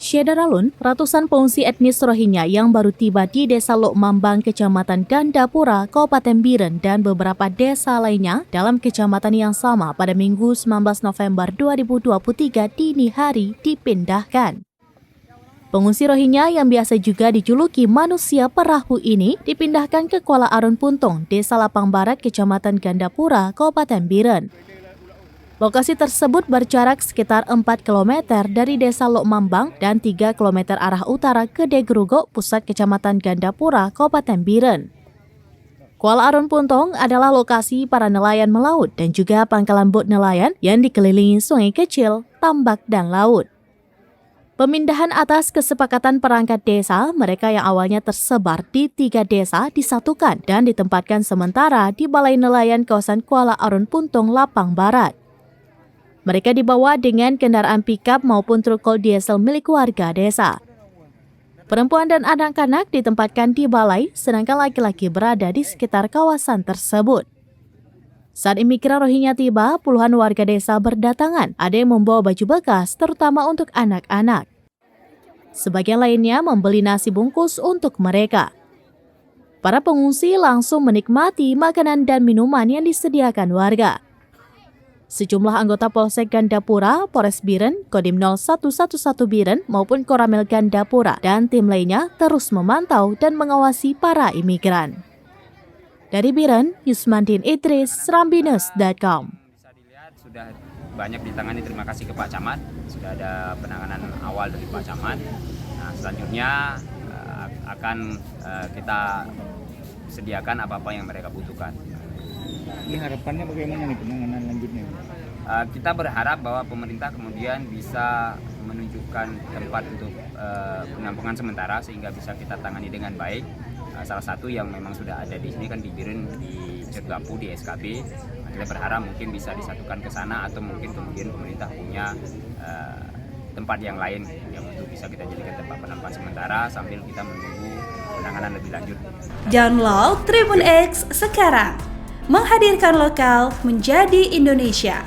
Syedaralun, ratusan pengungsi etnis Rohingya yang baru tiba di Desa Lok Mambang, Kecamatan Gandapura, Kabupaten Biren dan beberapa desa lainnya dalam kecamatan yang sama pada Minggu 19 November 2023 dini hari dipindahkan. Pengungsi Rohingya yang biasa juga dijuluki manusia perahu ini dipindahkan ke Kuala Arun Puntong, Desa Lapang Barat, Kecamatan Gandapura, Kabupaten Biren. Lokasi tersebut berjarak sekitar 4 km dari Desa Lok Mambang dan 3 km arah utara ke Degrugok, pusat Kecamatan Gandapura, Kabupaten Biren. Kuala Arun Puntong adalah lokasi para nelayan melaut dan juga pangkalan bot nelayan yang dikelilingi sungai kecil, tambak dan laut. Pemindahan atas kesepakatan perangkat desa, mereka yang awalnya tersebar di 3 desa disatukan dan ditempatkan sementara di Balai Nelayan kawasan Kuala Arun Puntong, Lapang Barat. Mereka dibawa dengan kendaraan pikap maupun truk kol diesel milik warga desa. Perempuan dan anak-anak ditempatkan di balai, sedangkan laki-laki berada di sekitar kawasan tersebut. Saat imigran Rohingya tiba, puluhan warga desa berdatangan. Ada yang membawa baju bekas, terutama untuk anak-anak. Sebagian lainnya membeli nasi bungkus untuk mereka. Para pengungsi langsung menikmati makanan dan minuman yang disediakan warga. Sejumlah anggota Polsek Gandapura, Polres Biren, Kodim 0111 Biren maupun Koramil Gandapura dan tim lainnya terus memantau dan mengawasi para imigran. Dari Biren, Yusmandin Idris, Srambinus.com. Bisa dilihat sudah banyak ditangani, terima kasih ke Pak Camat, sudah ada penanganan awal dari Pak Camat. Nah, selanjutnya akan kita sediakan apa-apa yang mereka butuhkan. Ini harapannya bagaimana nih penanganan lanjutnya? Kita berharap bahwa pemerintah kemudian bisa menunjukkan tempat untuk penampungan sementara sehingga bisa kita tangani dengan baik. Salah satu yang memang sudah ada di sini kan di Biren, di Cergapu, di SKB. Kita berharap mungkin bisa disatukan ke sana atau mungkin kemudian pemerintah punya tempat yang lain yang untuk bisa kita jadikan tempat penampungan sementara sambil kita menunggu penanganan lebih lanjut. Download Tribun X sekarang. Menghadirkan lokal menjadi Indonesia.